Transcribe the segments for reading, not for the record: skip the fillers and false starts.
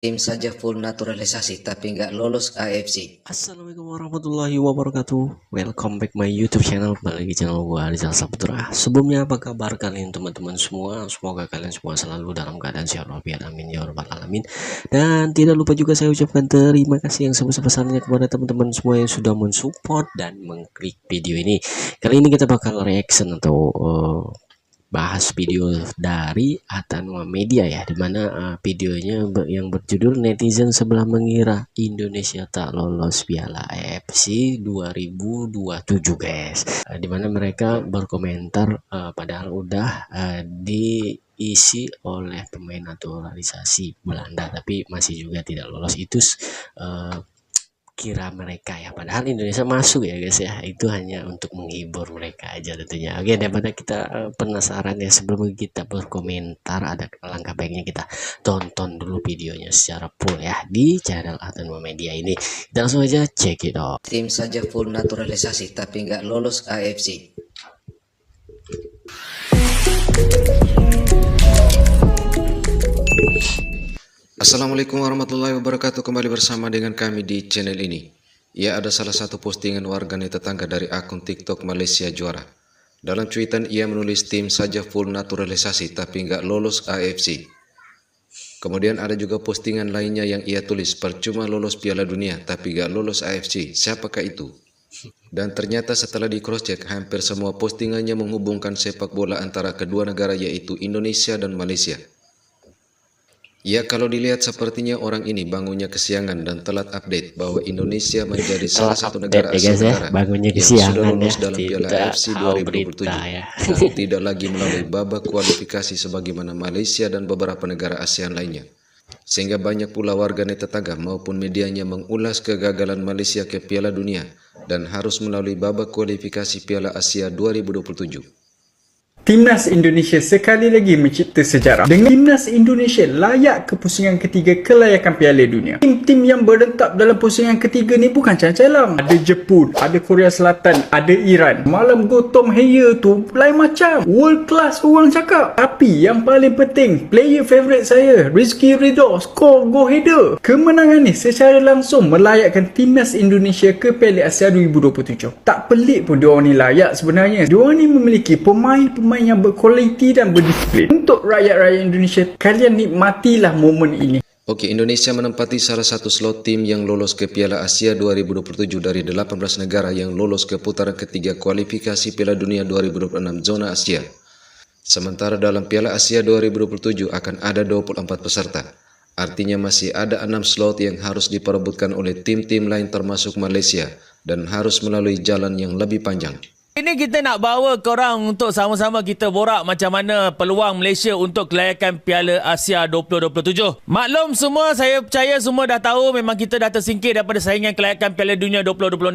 Tim saja full naturalisasi tapi nggak lolos AFC. Assalamualaikum warahmatullahi wabarakatuh. Welcome back my YouTube channel. Kembali lagi channel gua Rizal Saputra. Sebelumnya apa kabar kalian teman-teman semua? Semoga kalian semua selalu dalam keadaan sehat walafiat. Amin ya rabbal alamin. Dan tidak lupa juga saya ucapkan terima kasih yang sebesar-besarnya kepada teman-teman semua yang sudah mensupport dan mengklik video ini. Kali ini kita bakal reaction atau bahas video dari Atanwa Media ya, dimana videonya yang berjudul netizen sebelah mengira Indonesia tak lolos Piala AFC 2027 guys, dimana mereka berkomentar padahal udah diisi oleh pemain naturalisasi Belanda tapi masih juga tidak lolos. Itu kira mereka ya, padahal Indonesia masuk ya guys ya. Itu hanya untuk menghibur mereka aja tentunya. Oke, daripada kita penasaran ya, sebelum kita berkomentar ada langkah baiknya kita tonton dulu videonya secara full ya di channel Atanwa Media ini. Kita langsung aja check it out. Tim saja full naturalisasi tapi nggak lolos AFC. Assalamualaikum warahmatullahi wabarakatuh. Kembali bersama dengan kami di channel ini. Ya, ada salah satu postingan warganet tetangga dari akun TikTok Malaysia Juara. Dalam cuitan ia menulis tim saja full naturalisasi tapi nggak lolos AFC. Kemudian ada juga postingan lainnya yang ia tulis percuma lolos Piala Dunia tapi nggak lolos AFC. Siapakah itu? Dan ternyata setelah di cross check, hampir semua postingannya menghubungkan sepak bola antara kedua negara, yaitu Indonesia dan Malaysia. Ya, kalau dilihat sepertinya orang ini bangunnya kesiangan dan telat update bahwa Indonesia menjadi salah satu negara Asia Tenggara yang sudah lolos dalam Piala AFC 2027 dan tidak lagi melalui babak kualifikasi sebagaimana Malaysia dan beberapa negara ASEAN lainnya. Sehingga banyak pula warganet tetangga maupun medianya mengulas kegagalan Malaysia ke Piala Dunia dan harus melalui babak kualifikasi Piala Asia 2027. Timnas Indonesia sekali lagi mencipta sejarah. Dengan Timnas Indonesia layak ke pusingan ketiga kelayakan Piala Dunia. Tim-tim yang berentap dalam pusingan ketiga ni bukan calang-calang. Ada Jepun, ada Korea Selatan, ada Iran. Malam Gautam Heye tu lain macam. World class orang cakap. Tapi yang paling penting, player favourite saya, Rizky Ridho, skor go header. Kemenangan ni secara langsung melayakkan Timnas Indonesia ke Piala Asia 2027. Tak pelik pun diorang ni layak sebenarnya. Diorang ni memiliki pemain-pemain yang berkualiti dan berdisiplin. Untuk rakyat-rakyat Indonesia, kalian nikmatilah momen ini. Oke, Indonesia menempati salah satu slot tim yang lolos ke Piala Asia 2027 dari 18 negara yang lolos ke putaran ketiga kualifikasi Piala Dunia 2026 zona Asia. Sementara dalam Piala Asia 2027 akan ada 24 peserta. Artinya masih ada 6 slot yang harus diperebutkan oleh tim-tim lain termasuk Malaysia dan harus melalui jalan yang lebih panjang. Ini kita nak bawa korang untuk sama-sama kita borak macam mana peluang Malaysia untuk kelayakan Piala Asia 2027. Maklum semua, saya percaya semua dah tahu memang kita dah tersingkir daripada saingan kelayakan Piala Dunia 2026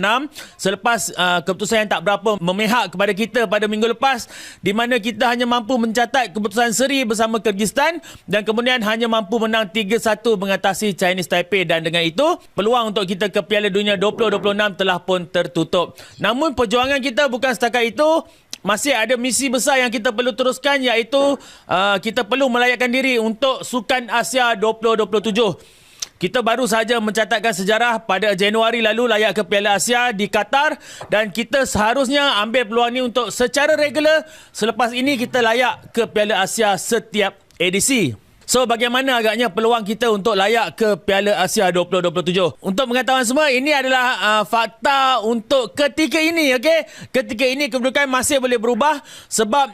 selepas keputusan yang tak berapa memihak kepada kita pada minggu lepas, di mana kita hanya mampu mencatat keputusan seri bersama Kyrgyzstan dan kemudian hanya mampu menang 3-1 mengatasi Chinese Taipei, dan dengan itu peluang untuk kita ke Piala Dunia 2026 telah pun tertutup. Namun perjuangan kita bukan setakat itu, masih ada misi besar yang kita perlu teruskan, iaitu kita perlu melayakkan diri untuk Sukan Asia 2027. Kita baru saja mencatatkan sejarah pada Januari lalu layak ke Piala Asia di Qatar, dan kita seharusnya ambil peluang ini untuk secara regular. Selepas ini kita layak ke Piala Asia setiap edisi. So, bagaimana agaknya peluang kita untuk layak ke Piala Asia 2027? Untuk pengetahuan semua, ini adalah fakta untuk ketika ini, okey? Ketika ini kedudukan masih boleh berubah sebab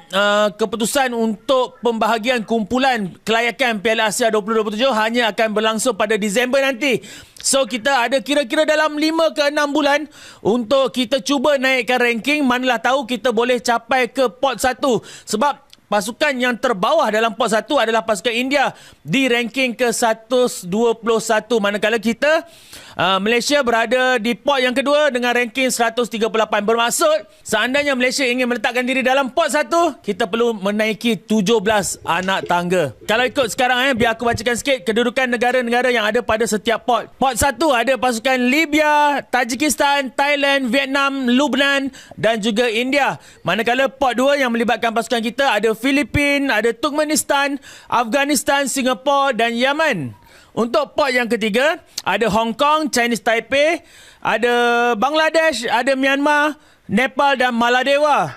keputusan untuk pembahagian kumpulan kelayakan Piala Asia 2027 hanya akan berlangsung pada Disember nanti. So, kita ada kira-kira dalam 5 ke 6 bulan untuk kita cuba naikkan ranking. Manalah tahu kita boleh capai ke pot 1. Sebab pasukan yang terbawah dalam pot 1 adalah pasukan India di ranking ke 121, manakala kita Malaysia berada di pot yang kedua dengan ranking 138. Bermaksud seandainya Malaysia ingin meletakkan diri dalam pot 1, kita perlu menaiki 17 anak tangga. Kalau ikut sekarang biar aku bacakan sikit kedudukan negara-negara yang ada pada setiap pot. Pot 1 ada pasukan Libya, Tajikistan, Thailand, Vietnam, Lebanon dan juga India. Manakala pot 2 yang melibatkan pasukan kita ada Filipina, ada Turkmenistan, Afghanistan, Singapura dan Yaman. Untuk pot yang ketiga, ada Hong Kong, Chinese Taipei, ada Bangladesh, ada Myanmar, Nepal dan Maladewa.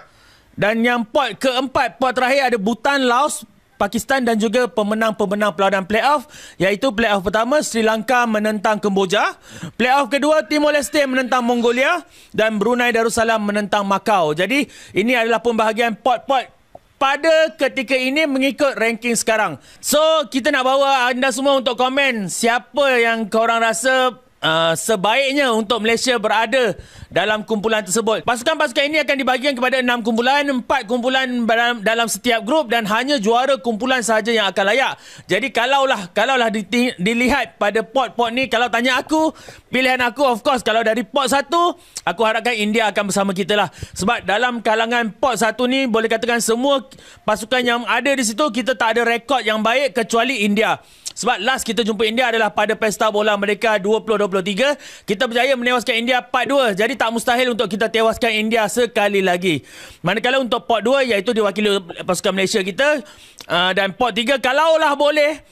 Dan yang pot keempat, pot terakhir ada Bhutan, Laos, Pakistan dan juga pemenang-pemenang pelautan playoff, iaitu playoff pertama Sri Lanka menentang Kemboja, playoff kedua Timor Leste menentang Mongolia dan Brunei Darussalam menentang Macau. Jadi ini adalah pembahagian pot-pot pada ketika ini mengikut ranking sekarang. So kita nak bawa anda semua untuk komen siapa yang korang rasa sebaiknya untuk Malaysia berada dalam kumpulan tersebut. Pasukan-pasukan ini akan dibahagikan kepada 6 kumpulan, 4 kumpulan dalam setiap grup dan hanya juara kumpulan sahaja yang akan layak. Jadi kalaulah dilihat pada pot-pot ni, kalau tanya aku, pilihan aku of course kalau dari pot 1, aku harapkan India akan bersama kita lah. Sebab dalam kalangan pot 1 ni boleh katakan semua pasukan yang ada di situ kita tak ada rekod yang baik kecuali India. Sebab last kita jumpa India adalah pada Pesta Bola Merdeka 2023. Kita berjaya menewaskan India part 2. Jadi tak mustahil untuk kita tewaskan India sekali lagi. Manakala untuk pot 2 iaitu diwakili pasukan Malaysia kita. Dan pot 3 kalaulah boleh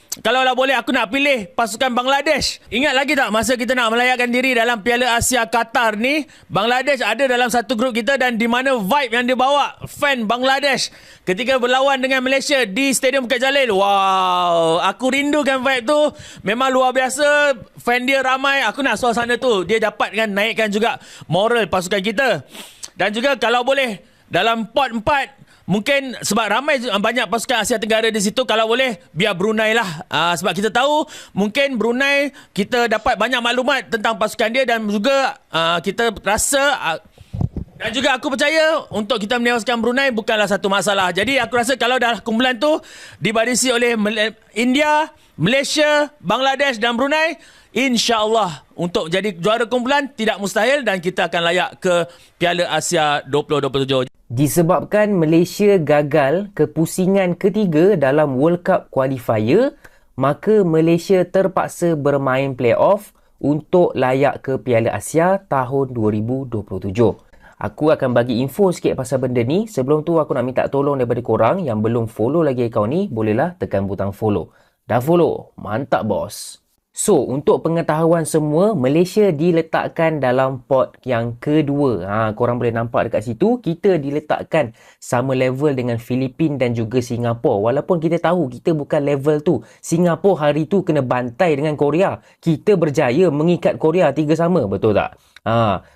aku nak pilih pasukan Bangladesh. Ingat lagi tak masa kita nak melayakkan diri dalam Piala Asia Qatar ni, Bangladesh ada dalam satu grup kita dan di mana vibe yang dia bawa fan Bangladesh ketika berlawan dengan Malaysia di Stadium Bukit Jalil. Wow, aku rindukan vibe tu. Memang luar biasa. Fan dia ramai. Aku nak suasana tu. Dia dapatkan naikkan juga moral pasukan kita. Dan juga kalau boleh dalam pot 4, mungkin sebab ramai banyak pasukan Asia Tenggara di situ, kalau boleh biar Brunei lah. Sebab kita tahu mungkin Brunei kita dapat banyak maklumat tentang pasukan dia dan juga kita rasa dan juga aku percaya untuk kita menewaskan Brunei bukanlah satu masalah. Jadi aku rasa kalau dah kumpulan tu dibarisi oleh India, Malaysia, Bangladesh dan Brunei, insya-Allah untuk jadi juara kumpulan tidak mustahil dan kita akan layak ke Piala Asia 2027. Disebabkan Malaysia gagal ke pusingan ketiga dalam World Cup Qualifier, maka Malaysia terpaksa bermain playoff untuk layak ke Piala Asia tahun 2027. Aku akan bagi info sikit pasal benda ni. Sebelum tu aku nak minta tolong daripada korang yang belum follow lagi akaun ni, bolehlah tekan butang follow. Dah follow? Mantap bos. So, untuk pengetahuan semua, Malaysia diletakkan dalam pot yang kedua. Korang boleh nampak dekat situ, kita diletakkan sama level dengan Filipina dan juga Singapura. Walaupun kita tahu kita bukan level tu. Singapura hari tu kena bantai dengan Korea. Kita berjaya mengikat Korea 3-3, betul tak?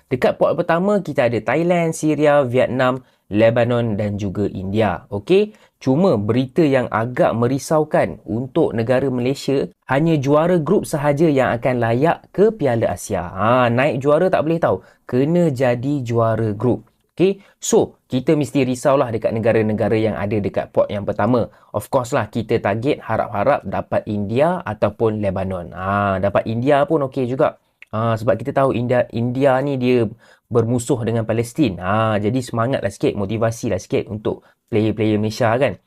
Dekat pot pertama, kita ada Thailand, Syria, Vietnam, Lebanon dan juga India. Okey, cuma berita yang agak merisaukan untuk negara Malaysia, hanya juara grup sahaja yang akan layak ke Piala Asia. Naik juara tak boleh tahu, kena jadi juara grup. Okey, so kita mesti risaulah dekat negara-negara yang ada dekat pot yang pertama. Of course lah, kita target harap-harap dapat India ataupun Lebanon. Dapat India pun okey juga. Sebab kita tahu India ni dia bermusuh dengan Palestin. Jadi semangatlah sikit, motivasilah sikit untuk player-player Malaysia kan.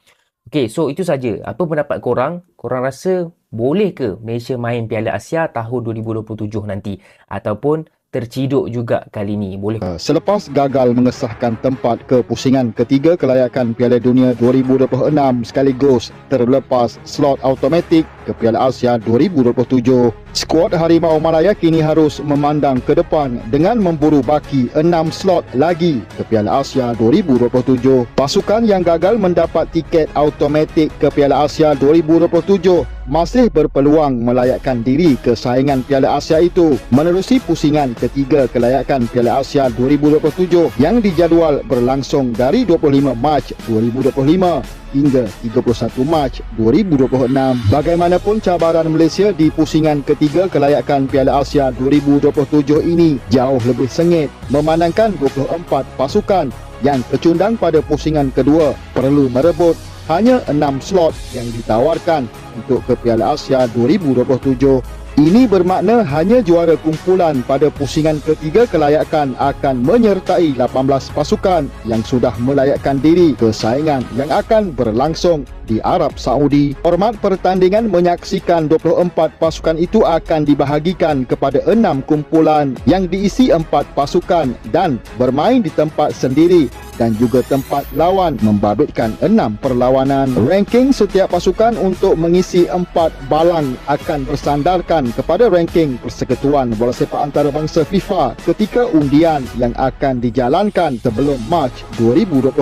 Okey, so itu saja. Apa pendapat korang? Korang rasa boleh ke Malaysia main Piala Asia tahun 2027 nanti? Ataupun terciduk juga kali ni? Boleh. Selepas gagal mengesahkan tempat ke pusingan ketiga kelayakan Piala Dunia 2026 sekaligus terlepas slot automatik ke Piala Asia 2027, skuad Harimau Malaya kini harus memandang ke depan dengan memburu baki 6 slot lagi ke Piala Asia 2027. Pasukan yang gagal mendapat tiket automatik ke Piala Asia 2027 masih berpeluang melayakkan diri ke saingan Piala Asia itu menerusi pusingan ketiga kelayakan Piala Asia 2027 yang dijadual berlangsung dari 25 Mac 2025 hingga 31 Mac 2026. Bagaimanapun cabaran Malaysia di pusingan ketiga kelayakan Piala Asia 2027 ini jauh lebih sengit memandangkan 24 pasukan yang kecundang pada pusingan kedua perlu merebut hanya 6 slot yang ditawarkan untuk ke Piala Asia 2027. Ini bermakna hanya juara kumpulan pada pusingan ketiga kelayakan akan menyertai 18 pasukan yang sudah melayakkan diri ke saingan yang akan berlangsung di Arab Saudi. Format pertandingan menyaksikan 24 pasukan itu akan dibahagikan kepada 6 kumpulan yang diisi 4 pasukan dan bermain di tempat sendiri dan juga tempat lawan membabitkan 6 perlawanan. Ranking setiap pasukan untuk mengisi 4 balang akan bersandarkan kepada ranking Persekutuan Bola Sepak Antarabangsa FIFA ketika undian yang akan dijalankan sebelum Mac 2025.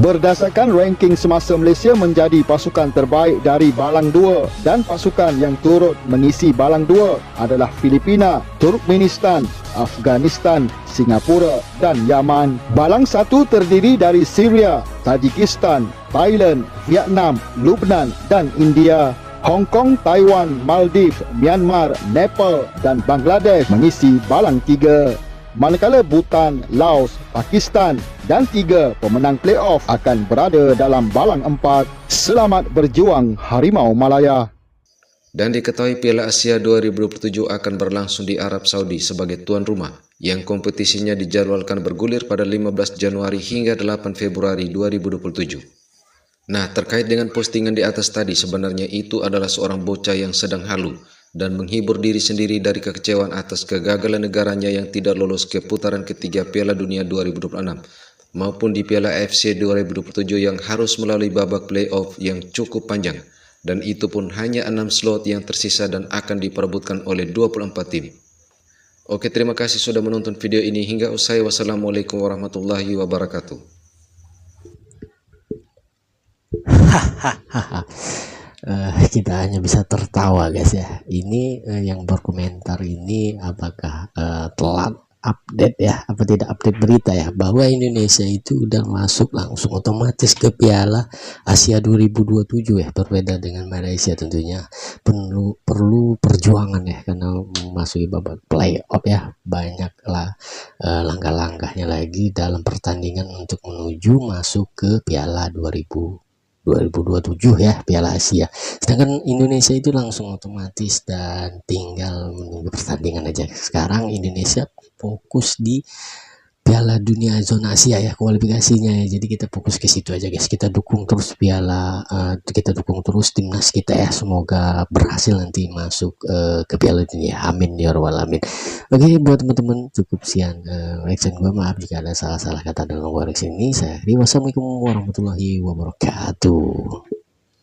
Berdasarkan ranking semasa Malaysia menjadi pasukan terbaik dari balang 2 dan pasukan yang turut mengisi balang 2 adalah Filipina, Turkmenistan, Afghanistan, Singapura dan Yaman. Balang 1 terdiri dari Syria, Tajikistan, Thailand, Vietnam, Lebanon dan India. Hong Kong, Taiwan, Maldives, Myanmar, Nepal dan Bangladesh mengisi balang 3. Manakala Bhutan, Laos, Pakistan dan 3 pemenang playoff akan berada dalam balang 4. Selamat berjuang Harimau Malaya. Dan diketahui Piala Asia 2027 akan berlangsung di Arab Saudi sebagai tuan rumah, yang kompetisinya dijadwalkan bergulir pada 15 Januari hingga 8 Februari 2027. Nah, terkait dengan postingan di atas tadi, sebenarnya itu adalah seorang bocah yang sedang halu dan menghibur diri sendiri dari kekecewaan atas kegagalan negaranya yang tidak lolos ke putaran ketiga Piala Dunia 2026 maupun di Piala AFC 2027 yang harus melalui babak playoff yang cukup panjang. Dan itu pun hanya 6 slot yang tersisa dan akan diperebutkan oleh 24 tim. Oke, terima kasih sudah menonton video ini hingga usai. Wassalamualaikum warahmatullahi wabarakatuh. Kita hanya bisa tertawa guys ya. Ini yang berkomentar ini apakah telat update ya, apa tidak update berita ya, bahwa Indonesia itu udah masuk langsung otomatis ke Piala Asia 2027 ya. Berbeda dengan Malaysia tentunya perlu perjuangan ya, karena memasuki babak playoff ya, banyaklah langkah-langkahnya lagi dalam pertandingan untuk menuju masuk ke Piala 2027 ya, Piala Asia. Sedangkan Indonesia itu langsung otomatis dan tinggal menunggu pertandingan aja. Sekarang Indonesia fokus di Piala Dunia zona Asia ya, kualifikasinya ya. Jadi kita fokus ke situ aja guys. Kita dukung terus kita dukung terus timnas kita ya. Semoga berhasil nanti masuk ke Piala Dunia. Amin ya rabbal alamin. Oke, buat teman-teman cukup sekian reaction gue. Maaf jika ada salah-salah kata dalam reaction ini. Saya Wassalamualaikum warahmatullahi wabarakatuh.